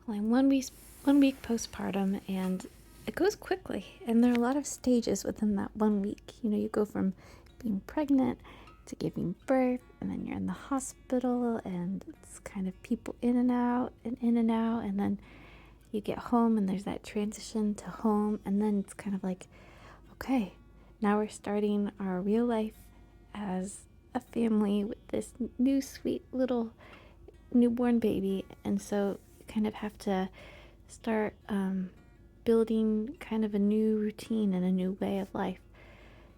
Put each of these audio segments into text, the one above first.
Well, I'm 1 week postpartum, and it goes quickly. And there are a lot of stages within that 1 week. You go from being pregnant to giving birth, and then you're in the hospital, and it's kind of people in and out, and in and out. And then you get home, and there's that transition to home. And then it's kind of like, okay, now we're starting our real life as a family with this new sweet little newborn baby. And so you kind of have to start building kind of a new routine and a new way of life.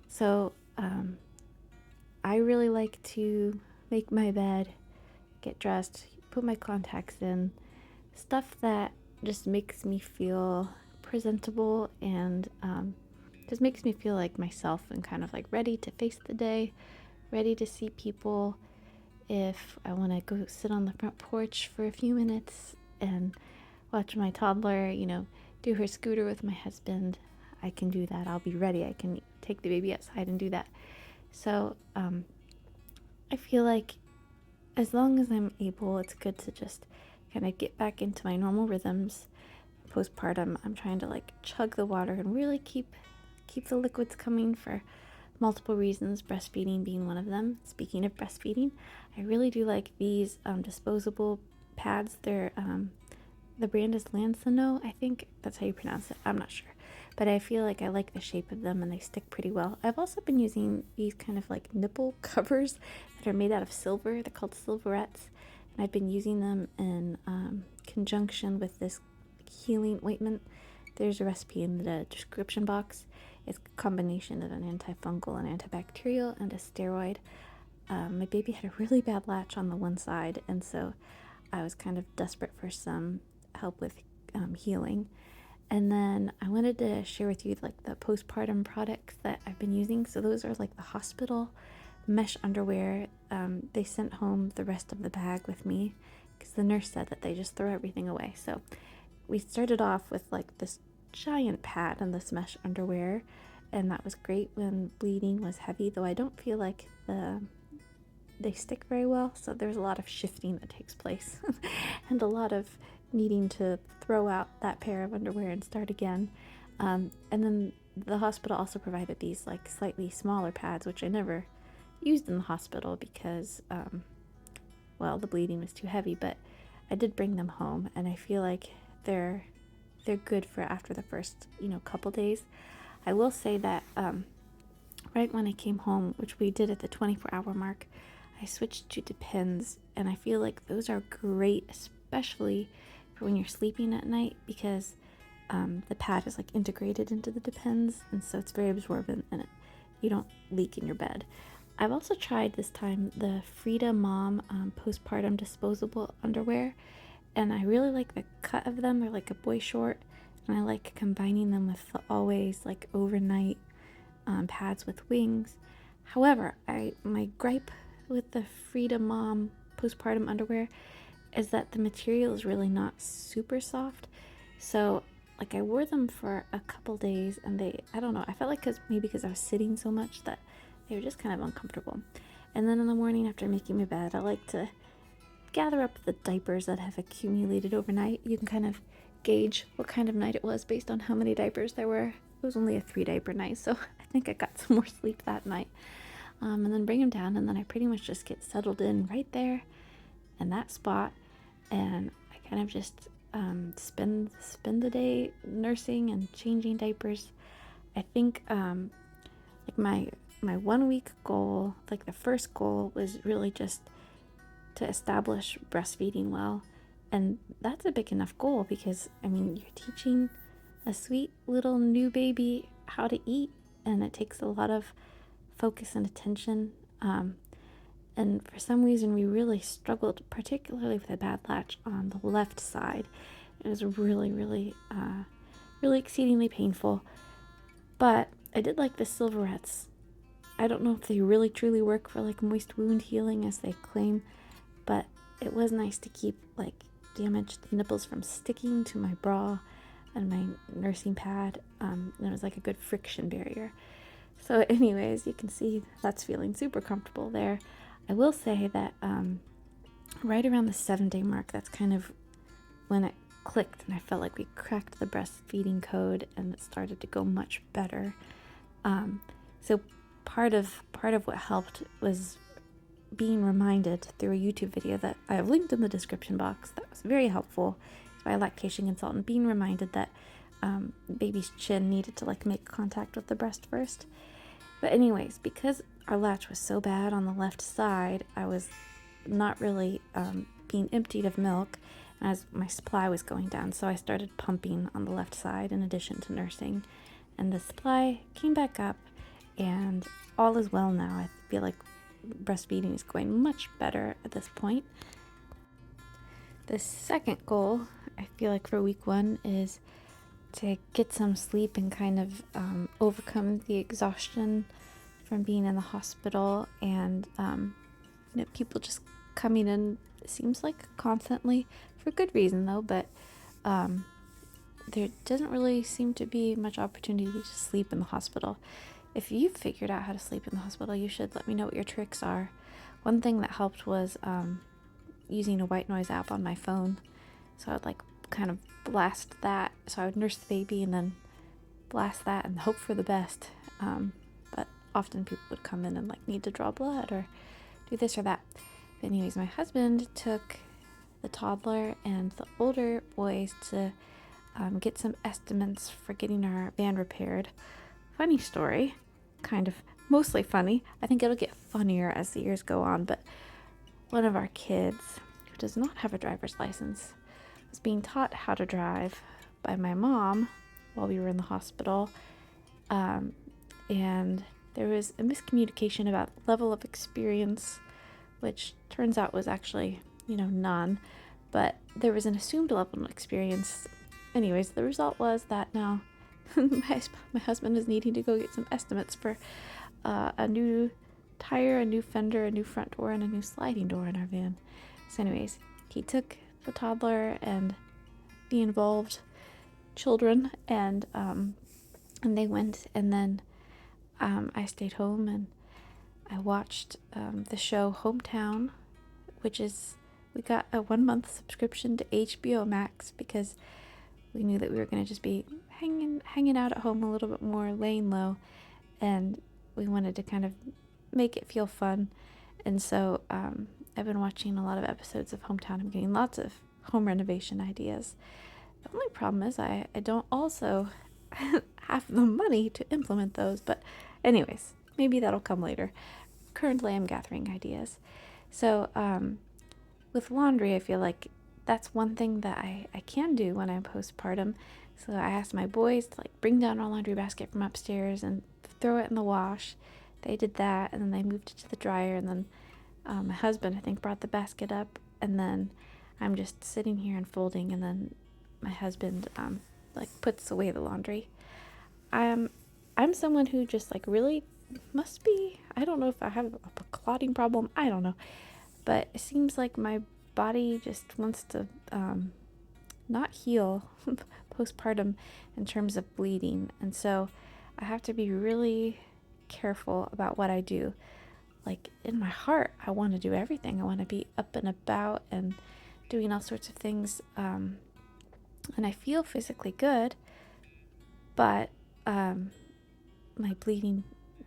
So I really like to make my bed, get dressed, put my contacts in, stuff that just makes me feel presentable and just makes me feel like myself and kind of like ready to face the day, ready to see people. If I want to go sit on the front porch for a few minutes and watch my toddler, do her scooter with my husband, I can do that. I'll be ready. I can take the baby outside and do that. So I feel like as long as I'm able, it's good to just kind of get back into my normal rhythms. Postpartum, I'm trying to like chug the water and really keep the liquids coming for multiple reasons, breastfeeding being one of them. Speaking of breastfeeding, I really do like these disposable pads. They're the brand is Lansano, I think that's how you pronounce it. I'm not sure, but I feel like I like the shape of them and they stick pretty well. I've also been using these kind of like nipple covers that are made out of silver. They're called silverettes, and I've been using them in conjunction with this healing ointment. There's a recipe in the description box. It's a combination of an antifungal and antibacterial and a steroid. My baby had a really bad latch on the one side, and so I was kind of desperate for some help with healing. And then I wanted to share with you like the postpartum products that I've been using. So those are like the hospital mesh underwear. They sent home the rest of the bag with me because the nurse said that they just throw everything away. So we started off with like this giant pad and this mesh underwear, and that was great when bleeding was heavy, though I don't feel like they stick very well, so there's a lot of shifting that takes place and a lot of needing to throw out that pair of underwear and start again. And then the hospital also provided these like slightly smaller pads, which I never used in the hospital because the bleeding was too heavy, but I did bring them home, and I feel like they're good for after the first couple days. I will say that right when I came home, which we did at the 24-hour mark, I switched to Depends, and I feel like those are great, especially for when you're sleeping at night, because the pad is like integrated into the Depends, and so it's very absorbent and you don't leak in your bed. I've also tried this time the Frida Mom postpartum disposable underwear, and I really like the cut of them. They're like a boy short, and I like combining them with the Always like overnight pads with wings. However, my gripe with the Frida Mom postpartum underwear is that the material is really not super soft. So like I wore them for a couple days, and I don't know, I felt like because I was sitting so much that they were just kind of uncomfortable. And then in the morning after making my bed, I like to gather up the diapers that have accumulated overnight. You can kind of gauge what kind of night it was based on how many diapers there were. It was only a 3 diaper night, so I think I got some more sleep that night. And then bring them down, and then I pretty much just get settled in right there in that spot, and I kind of just spend the day nursing and changing diapers. I think like my 1 week goal, like the first goal, was really just to establish breastfeeding well, and that's a big enough goal because you're teaching a sweet little new baby how to eat, and it takes a lot of focus and attention, and for some reason we really struggled, particularly with a bad latch on the left side. It was really really exceedingly painful, but I did like the silverettes. I don't know if they really truly work for like moist wound healing as they claim, but it was nice to keep like damaged nipples from sticking to my bra and my nursing pad, and it was like a good friction barrier. So anyways, you can see that's feeling super comfortable there. I will say that right around the 7-day mark, that's kind of when it clicked, and I felt like we cracked the breastfeeding code, and it started to go much better. So part of what helped was being reminded through a YouTube video that I have linked in the description box that was very helpful. It's by a Lactation Consultant, being reminded that baby's chin needed to like make contact with the breast first. But anyways, because our latch was so bad on the left side, I was not really being emptied of milk as my supply was going down. So I started pumping on the left side in addition to nursing, and the supply came back up, and all is well now. I feel like breastfeeding is going much better at this point. The second goal, I feel like for week 1, is to get some sleep and kind of overcome the exhaustion from being in the hospital, and people just coming in, it seems like constantly, for good reason though, but there doesn't really seem to be much opportunity to sleep in the hospital. If you've figured out how to sleep in the hospital, you should let me know what your tricks are. One thing that helped was using a white noise app on my phone. So I would like kind of blast that. So I would nurse the baby and then blast that and hope for the best. But often people would come in and like need to draw blood or do this or that. But anyways, my husband took the toddler and the older boys to get some estimates for getting our van repaired. Funny story, kind of mostly funny. I think it'll get funnier as the years go on, but one of our kids, who does not have a driver's license, was being taught how to drive by my mom while we were in the hospital, and there was a miscommunication about level of experience, which turns out was actually, none, but there was an assumed level of experience. Anyways, the result was that now my husband is needing to go get some estimates for a new tire, a new fender, a new front door, and a new sliding door in our van. So anyways, he took the toddler and the involved children, and they went, and then I stayed home and I watched the show Hometown, which is, we got a 1-month subscription to HBO Max because we knew that we were going to just be hanging out at home a little bit more, laying low, and we wanted to kind of make it feel fun. And so I've been watching a lot of episodes of Hometown. I'm getting lots of home renovation ideas. The only problem is I don't also have the money to implement those, but anyways, maybe that'll come later. Currently I'm gathering ideas. So with laundry, I feel like that's one thing that I can do when I'm postpartum. So I asked my boys to like bring down our laundry basket from upstairs and throw it in the wash. They did that, and then they moved it to the dryer, and then my husband, I think, brought the basket up, and then I'm just sitting here and folding, and then my husband like puts away the laundry. I'm someone who just like really must be, I don't know if I have a clotting problem, I don't know, but it seems like my body just wants to not heal postpartum in terms of bleeding, and so I have to be really careful about what I do. Like in my heart, I want to do everything. I want to be up and about and doing all sorts of things, and I feel physically good, but my bleeding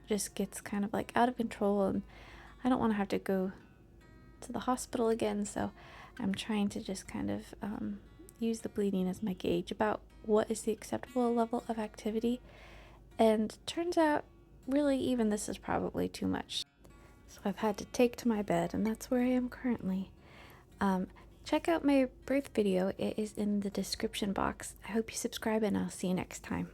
just gets kind of like out of control, and I don't want to have to go to the hospital again. So I'm trying to just kind of use the bleeding as my gauge about what is the acceptable level of activity, and turns out really even this is probably too much. So I've had to take to my bed, and that's where I am currently. Check out my birth video. It is in the description box. I hope you subscribe, and I'll see you next time.